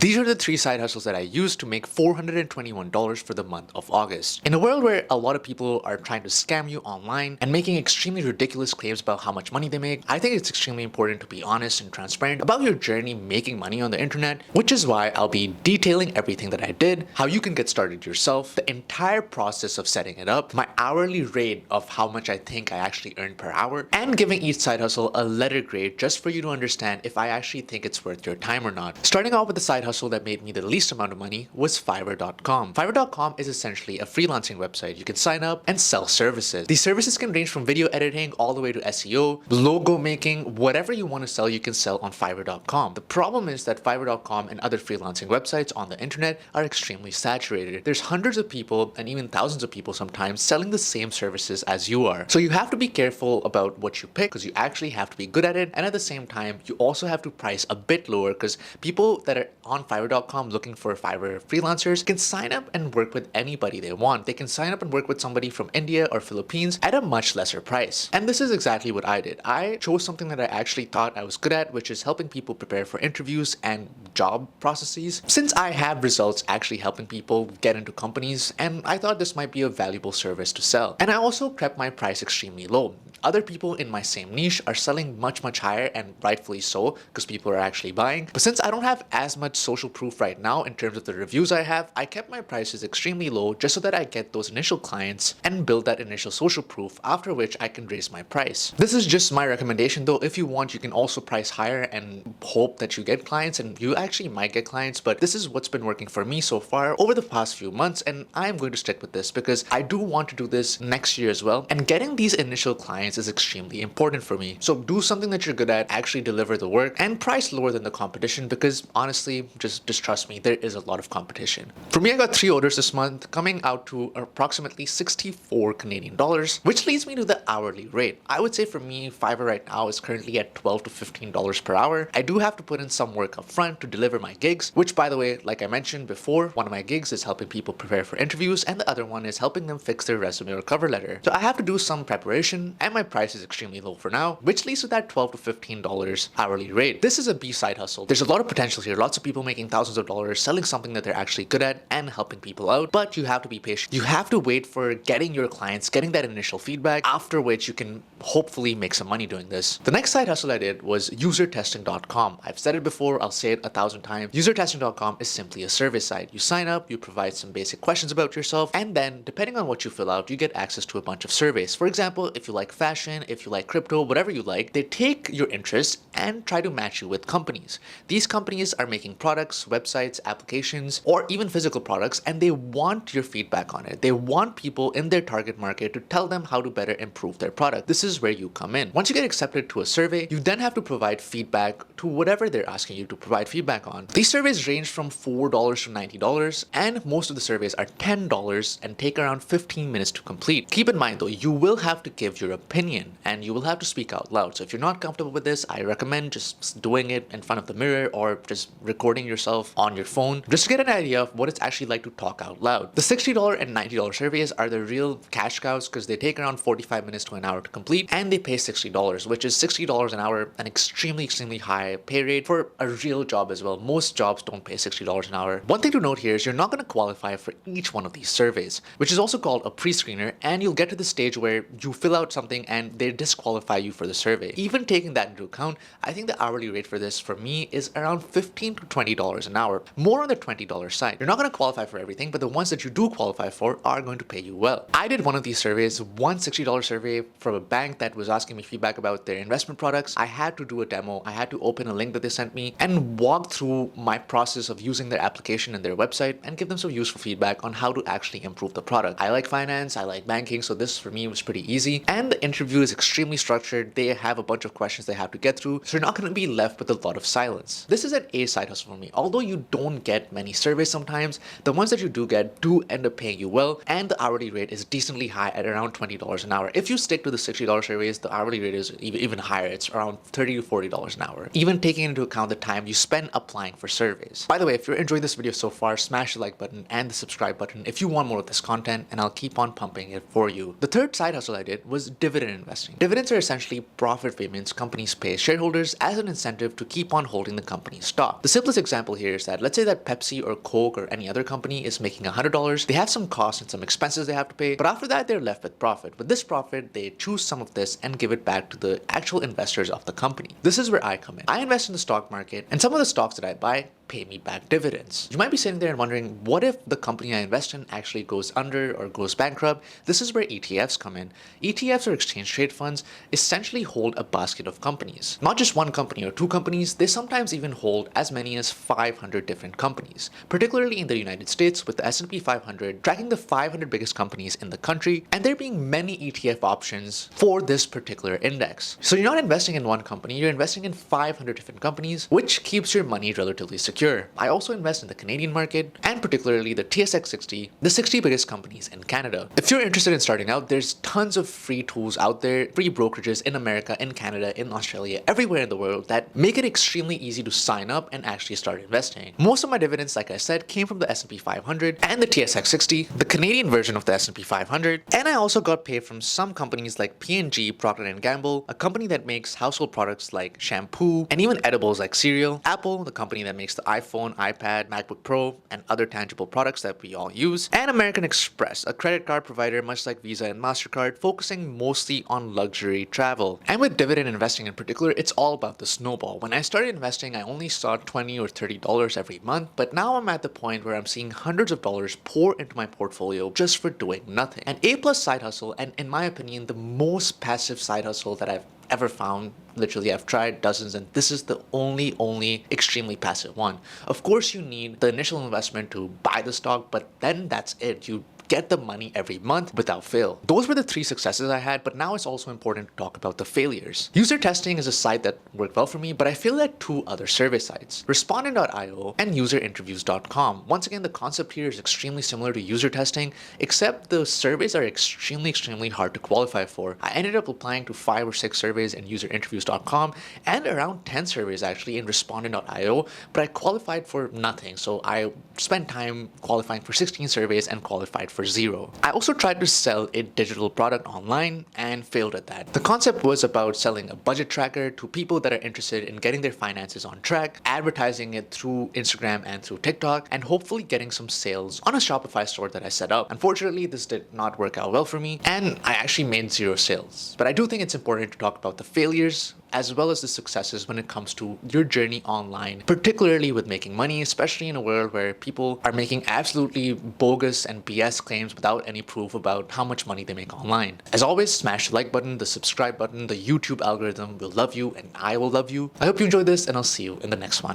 These are the 3 side hustles that I used to make $421 for the month of August. In a world where a lot of people are trying to scam you online and making extremely ridiculous claims about how much money they make, I think it's extremely important to be honest and transparent about your journey making money on the internet, which is why I'll be detailing everything that I did, how you can get started yourself, the entire process of setting it up, my hourly rate of how much I think I actually earn per hour, and giving each side hustle a letter grade just for you to understand if I actually think it's worth your time or not. Starting off with the side hustle that made me the least amount of money was Fiverr.com. Fiverr.com is essentially a freelancing website. You can sign up and sell services. These services can range from video editing all the way to SEO, logo making, whatever you want to sell, you can sell on Fiverr.com. The problem is that Fiverr.com and other freelancing websites on the internet are extremely saturated. There's hundreds of people and even thousands of people sometimes selling the same services as you are. So you have to be careful about what you pick because you actually have to be good at it, and at the same time you also have to price a bit lower because people that are on Fiverr.com looking for Fiverr freelancers can sign up and work with anybody they want. They can sign up and work with somebody from India or Philippines at a much lesser price. And this is exactly what I did. I chose something that I actually thought I was good at, which is helping people prepare for interviews and job processes. Since I have results actually helping people get into companies, and I thought this might be a valuable service to sell. And I also kept my price extremely low. Other people in my same niche are selling much higher, and rightfully so because people are actually buying. But since I don't have as much social proof right now in terms of the reviews I have, I kept my prices extremely low just so that I get those initial clients and build that initial social proof, after which I can raise my price. This is just my recommendation though. If you want, you can also price higher and hope that you get clients, and you actually might get clients, but this is what's been working for me so far over the past few months, and I'm going to stick with this because I do want to do this next year as well, and getting these initial clients is extremely important for me. So do something that you're good at, actually deliver the work, and price lower than the competition because honestly, just trust me, there is a lot of competition. For me, I got 3 orders this month coming out to approximately 64 Canadian dollars, which leads me to the hourly rate. I would say for me, Fiverr right now is currently at $12 to $15 per hour. I do have to put in some work up front to deliver my gigs, which by the way, like I mentioned before, one of my gigs is helping people prepare for interviews and the other one is helping them fix their resume or cover letter. So I have to do some preparation and my price is extremely low for now, which leads to that $12 to $15 hourly rate. This is a B side hustle. There's a lot of potential here. Lots of people making thousands of dollars selling something that they're actually good at and helping people out, but you have to be patient. You have to wait for getting your clients, getting that initial feedback, after which you can hopefully make some money doing this. The next side hustle I did was usertesting.com. I've said it before, I'll say it 1,000 times. Usertesting.com is simply a survey site. You sign up, you provide some basic questions about yourself, and then depending on what you fill out, you get access to a bunch of surveys. For example, if you like fashion, if you like crypto, whatever you like, they take your interests and try to match you with companies. These companies are making products, websites, applications, or even physical products, and they want your feedback on it. They want people in their target market to tell them how to better improve their product. This is where you come in. Once you get accepted to a survey, you then have to provide feedback to whatever they're asking you to provide feedback on. These surveys range from $4 to $90, and most of the surveys are $10 and take around 15 minutes to complete. Keep in mind though, you will have to give your opinion and you will have to speak out loud. So if you're not comfortable with this, I recommend just doing it in front of the mirror or just recording yourself on your phone just to get an idea of what it's actually like to talk out loud. The $60 and $90 surveys are the real cash cows because they take around 45 minutes to an hour to complete and they pay $60, which is $60 an hour, an extremely high pay rate for a real job as well. Most jobs don't pay $60 an hour. One thing to note here is you're not going to qualify for each one of these surveys, which is also called a pre-screener, and you'll get to the stage where you fill out something and they disqualify you for the survey. Even taking that into account, I think the hourly rate for this for me is around $15 to $20 an hour, more on the $20 side. You're not going to qualify for everything, but the ones that you do qualify for are going to pay you well. I did one of these surveys, one $60 survey from a bank that was asking me feedback about their investment products. I had to do a demo. I had to open a link that they sent me and walk through my process of using their application and their website and give them some useful feedback on how to actually improve the product. I like finance, I like banking, so this for me was pretty easy. And the interview is extremely structured. They have a bunch of questions they have to get through, so you're not going to be left with a lot of silence. This is an A side hustle for me. Although you don't get many surveys sometimes, the ones that you do get do end up paying you well, and the hourly rate is decently high at around $20 an hour. If you stick to the $60 surveys, the hourly rate is even higher. It's around $30 to $40 an hour, even taking into account the time you spend applying for surveys. By the way, if you're enjoying this video so far, smash the like button and the subscribe button if you want more of this content, and I'll keep on pumping it for you. The third side hustle I did was dividend dividend investing. Dividends are essentially profit payments companies pay shareholders as an incentive to keep on holding the company's stock. The simplest example here is that let's say that Pepsi or Coke or any other company is making $100. They have some costs and some expenses they have to pay, but after that they're left with profit. With this profit, they choose some of this and give it back to the actual investors of the company. This is where I come in. I invest in the stock market, and some of the stocks that I buy pay me back dividends. You might be sitting there and wondering, what if the company I invest in actually goes under or goes bankrupt? This is where ETFs come in. ETFs or exchange trade funds essentially hold a basket of companies. Not just one company or two companies, they sometimes even hold as many as 500 different companies. Particularly in the United States with the S&P 500 tracking the 500 biggest companies in the country, and there being many ETF options for this particular index. So you're not investing in one company, you're investing in 500 different companies, which keeps your money relatively secure. I also invest in the Canadian market and particularly the TSX 60, the 60 biggest companies in Canada. If you're interested in starting out, there's tons of free tools out there, free brokerages in America, in Canada, in Australia, everywhere in the world that make it extremely easy to sign up and actually start investing. Most of my dividends, like I said, came from the S&P 500 and the TSX 60, the Canadian version of the S&P 500, and I also got paid from some companies like P&G, Procter & Gamble, a company that makes household products like shampoo and even edibles like cereal, Apple, the company that makes the iPhone, iPad, MacBook Pro, and other tangible products that we all use, and American Express, a credit card provider much like Visa and MasterCard, focusing mostly on luxury travel. And with dividend investing in particular, it's all about the snowball. When I started investing, I only saw $20 or $30 every month, but now I'm at the point where I'm seeing hundreds of dollars pour into my portfolio just for doing nothing. An A+ side hustle, and in my opinion, the most passive side hustle that I've ever found. Literally, I've tried dozens, and this is the only extremely passive one. Of course, you need the initial investment to buy the stock, but then that's it. You get the money every month without fail. Those were the 3 successes I had, but now it's also important to talk about the failures. User testing is a site that worked well for me, but I failed at 2 other survey sites, Respondent.io and UserInterviews.com. Once again, the concept here is extremely similar to user testing, except the surveys are extremely hard to qualify for. I ended up applying to 5 or 6 surveys in UserInterviews.com and around 10 surveys actually in Respondent.io, but I qualified for nothing. So I spent time qualifying for 16 surveys and qualified for 0. I also tried to sell a digital product online and failed at that. The concept was about selling a budget tracker to people that are interested in getting their finances on track, advertising it through Instagram and through TikTok, and hopefully getting some sales on a Shopify store that I set up. Unfortunately, this did not work out well for me, and I actually made 0 sales. But I do think it's important to talk about the failures as well as the successes when it comes to your journey online, particularly with making money, especially in a world where people are making absolutely bogus and BS claims without any proof about how much money they make online. As always, smash the like button, the subscribe button, the YouTube algorithm will love you and I will love you. I hope you enjoyed this, and I'll see you in the next one.